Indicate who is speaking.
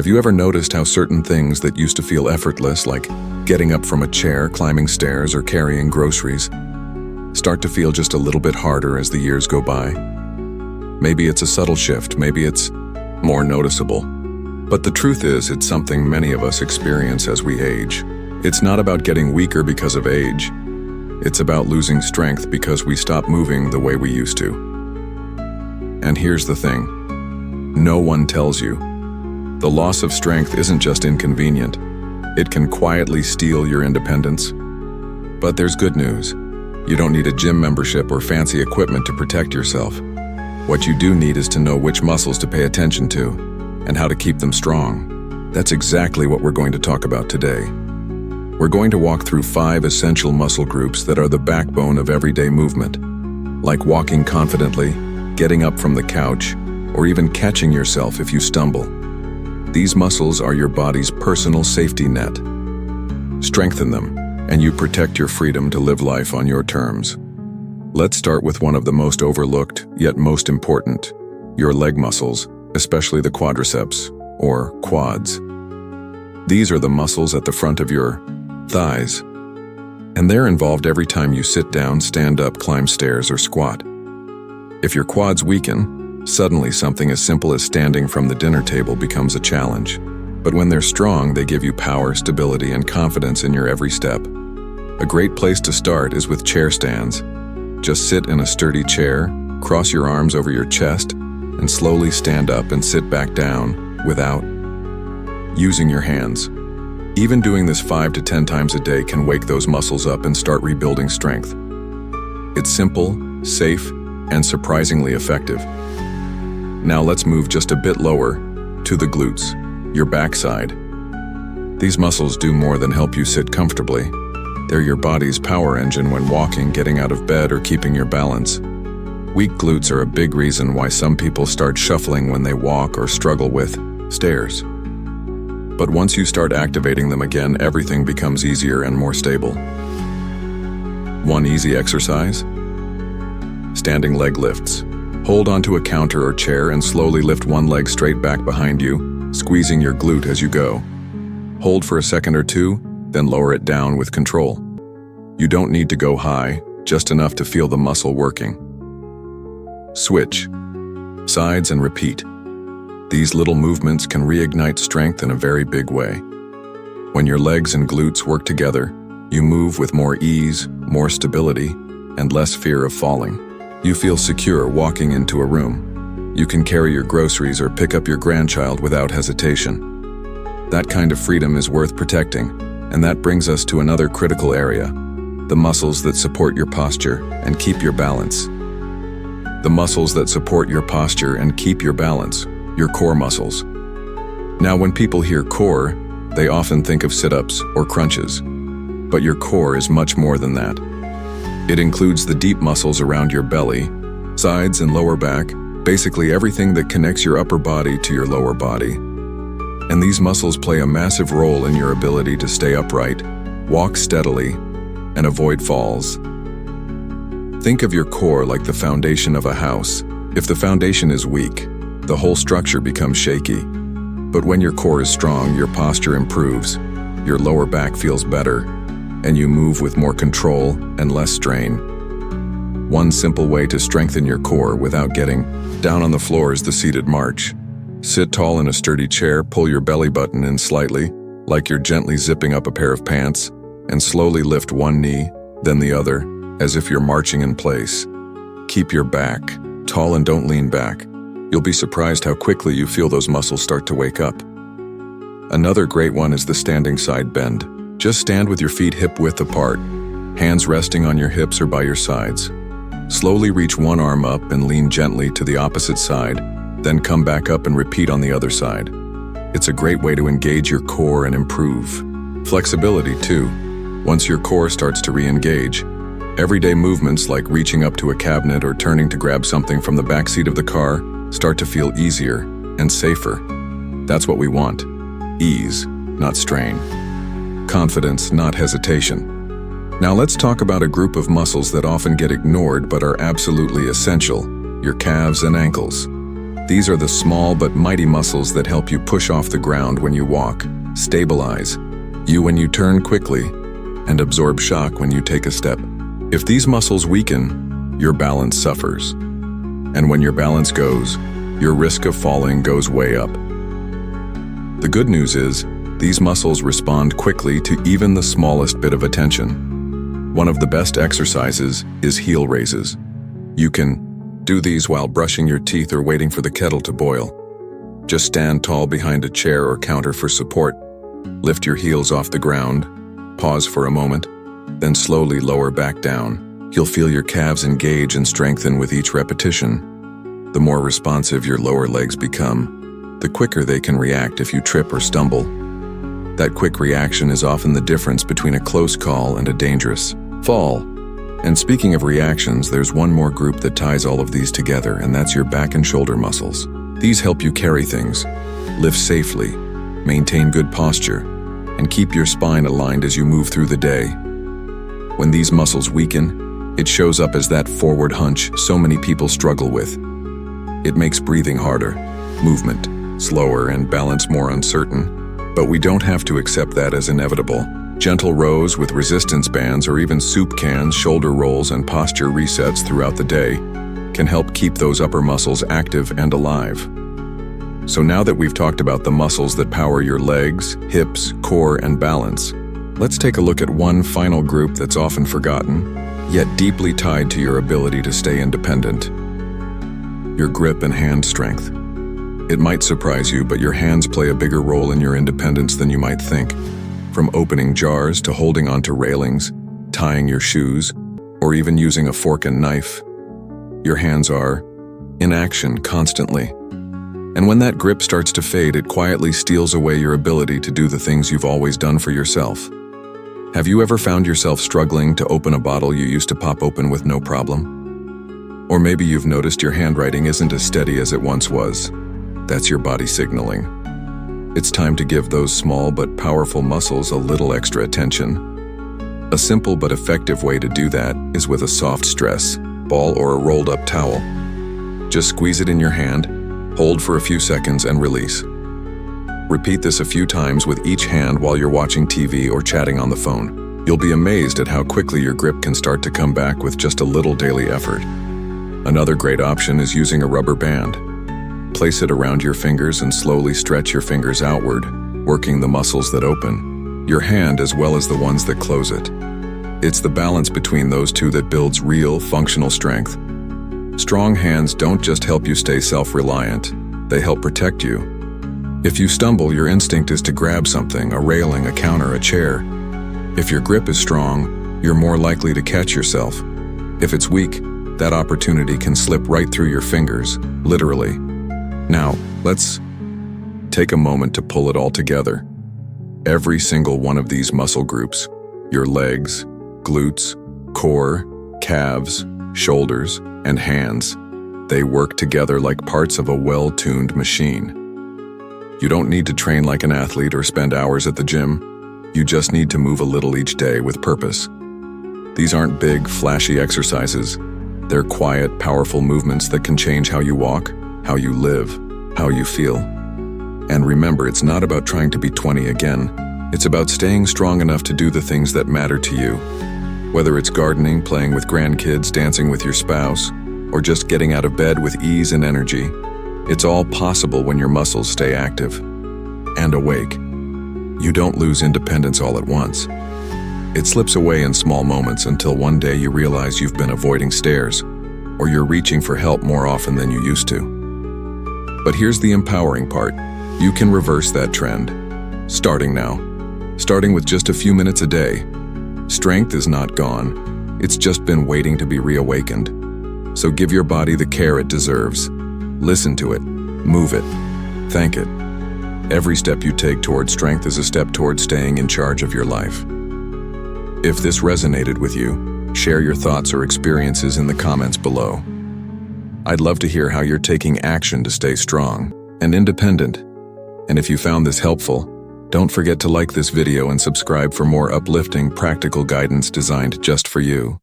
Speaker 1: Have you ever noticed how certain things that used to feel effortless, like getting up from a chair, climbing stairs, or carrying groceries, start to feel just a little bit harder as the years go by? Maybe it's a subtle shift, maybe it's more noticeable. But the truth is, it's something many of us experience as we age. It's not about getting weaker because of age. It's about losing strength because we stop moving the way we used to. And here's the thing. No one tells you. The loss of strength isn't just inconvenient. It can quietly steal your independence. But there's good news. You don't need a gym membership or fancy equipment to protect yourself. What you do need is to know which muscles to pay attention to and how to keep them strong. That's exactly what we're going to talk about today. We're going to walk through 5 essential muscle groups that are the backbone of everyday movement, like walking confidently, getting up from the couch, or even catching yourself if you stumble. These muscles are your body's personal safety net. Strengthen them, and you protect your freedom to live life on your terms. Let's start with one of the most overlooked, yet most important, your leg muscles, especially the quadriceps, or quads. These are the muscles at the front of your thighs, and they're involved every time you sit down, stand up, climb stairs, or squat. If your quads weaken, suddenly something as simple as standing from the dinner table becomes a challenge. But when they're strong, they give you power, stability, and confidence in your every step. A great place to start is with chair stands. Just sit in a sturdy chair, cross your arms over your chest, and slowly stand up and sit back down without using your hands. Even doing this 5 to 10 times a day can wake those muscles up and start rebuilding strength. It's simple, safe, and surprisingly effective. Now let's move just a bit lower to the glutes, your backside. These muscles do more than help you sit comfortably. They're your body's power engine when walking, getting out of bed, or keeping your balance. Weak glutes are a big reason why some people start shuffling when they walk or struggle with stairs. But once you start activating them again, everything becomes easier and more stable. One easy exercise? Standing leg lifts. Hold onto a counter or chair and slowly lift one leg straight back behind you, squeezing your glute as you go. Hold for a second or two, then lower it down with control. You don't need to go high, just enough to feel the muscle working. Switch sides and repeat. These little movements can reignite strength in a very big way. When your legs and glutes work together, you move with more ease, more stability, and less fear of falling. You feel secure walking into a room. You can carry your groceries or pick up your grandchild without hesitation. That kind of freedom is worth protecting, and that brings us to another critical area, the muscles that support your posture and keep your balance. The muscles that support your posture and keep your balance, your core muscles. Now, when people hear core, they often think of sit-ups or crunches, but your core is much more than that. It includes the deep muscles around your belly, sides and lower back, basically everything that connects your upper body to your lower body. And these muscles play a massive role in your ability to stay upright, walk steadily, and avoid falls. Think of your core like the foundation of a house. If the foundation is weak, the whole structure becomes shaky. But when your core is strong, your posture improves, your lower back feels better, and you move with more control and less strain. One simple way to strengthen your core without getting down on the floor is the seated march. Sit tall in a sturdy chair, pull your belly button in slightly, like you're gently zipping up a pair of pants, and slowly lift one knee, then the other, as if you're marching in place. Keep your back tall and don't lean back. You'll be surprised how quickly you feel those muscles start to wake up. Another great one is the standing side bend. Just stand with your feet hip-width apart, hands resting on your hips or by your sides. Slowly reach one arm up and lean gently to the opposite side, then come back up and repeat on the other side. It's a great way to engage your core and improve flexibility too. Once your core starts to re-engage, everyday movements like reaching up to a cabinet or turning to grab something from the back seat of the car start to feel easier and safer. That's what we want. Ease, not strain. Confidence, not hesitation. Now let's talk about a group of muscles that often get ignored but are absolutely essential, your calves and ankles. These are the small but mighty muscles that help you push off the ground when you walk, stabilize you when you turn quickly, and absorb shock when you take a step. If these muscles weaken, your balance suffers. And when your balance goes, your risk of falling goes way up. The good news is, these muscles respond quickly to even the smallest bit of attention. One of the best exercises is heel raises. You can do these while brushing your teeth or waiting for the kettle to boil. Just stand tall behind a chair or counter for support. Lift your heels off the ground, pause for a moment, then slowly lower back down. You'll feel your calves engage and strengthen with each repetition. The more responsive your lower legs become, the quicker they can react if you trip or stumble. That quick reaction is often the difference between a close call and a dangerous fall. And speaking of reactions, there's one more group that ties all of these together, and that's your back and shoulder muscles. These help you carry things, live safely, maintain good posture, and keep your spine aligned as you move through the day. When these muscles weaken, it shows up as that forward hunch so many people struggle with. It makes breathing harder, movement slower, and balance more uncertain. But we don't have to accept that as inevitable. Gentle rows with resistance bands or even soup cans, shoulder rolls, and posture resets throughout the day can help keep those upper muscles active and alive. So now that we've talked about the muscles that power your legs, hips, core, and balance, let's take a look at one final group that's often forgotten, yet deeply tied to your ability to stay independent: your grip and hand strength. It might surprise you, but your hands play a bigger role in your independence than you might think. From opening jars to holding onto railings, tying your shoes, or even using a fork and knife, your hands are in action constantly. And when that grip starts to fade, it quietly steals away your ability to do the things you've always done for yourself. Have you ever found yourself struggling to open a bottle you used to pop open with no problem? Or maybe you've noticed your handwriting isn't as steady as it once was. That's your body signaling. It's time to give those small but powerful muscles a little extra attention. A simple but effective way to do that is with a soft stress ball or a rolled up towel. Just squeeze it in your hand, hold for a few seconds, and release. Repeat this a few times with each hand while you're watching TV or chatting on the phone. You'll be amazed at how quickly your grip can start to come back with just a little daily effort. Another great option is using a rubber band. Place it around your fingers and slowly stretch your fingers outward, working the muscles that open your hand as well as the ones that close it. It's the balance between those two that builds real, functional strength. Strong hands don't just help you stay self-reliant, they help protect you. If you stumble, your instinct is to grab something, a railing, a counter, a chair. If your grip is strong, you're more likely to catch yourself. If it's weak, that opportunity can slip right through your fingers, literally. Now, let's take a moment to pull it all together. Every single one of these muscle groups, your legs, glutes, core, calves, shoulders, and hands, they work together like parts of a well-tuned machine. You don't need to train like an athlete or spend hours at the gym. You just need to move a little each day with purpose. These aren't big, flashy exercises. They're quiet, powerful movements that can change how you walk, how you live, how you feel. And remember, it's not about trying to be 20 again. It's about staying strong enough to do the things that matter to you. Whether it's gardening, playing with grandkids, dancing with your spouse, or just getting out of bed with ease and energy, it's all possible when your muscles stay active and awake. You don't lose independence all at once. It slips away in small moments until one day you realize you've been avoiding stairs, or you're reaching for help more often than you used to. But here's the empowering part. You can reverse that trend. Starting now. Starting with just a few minutes a day. Strength is not gone. It's just been waiting to be reawakened. So give your body the care it deserves. Listen to it. Move it. Thank it. Every step you take toward strength is a step toward staying in charge of your life. If this resonated with you, share your thoughts or experiences in the comments below. I'd love to hear how you're taking action to stay strong and independent. And if you found this helpful, don't forget to like this video and subscribe for more uplifting, practical guidance designed just for you.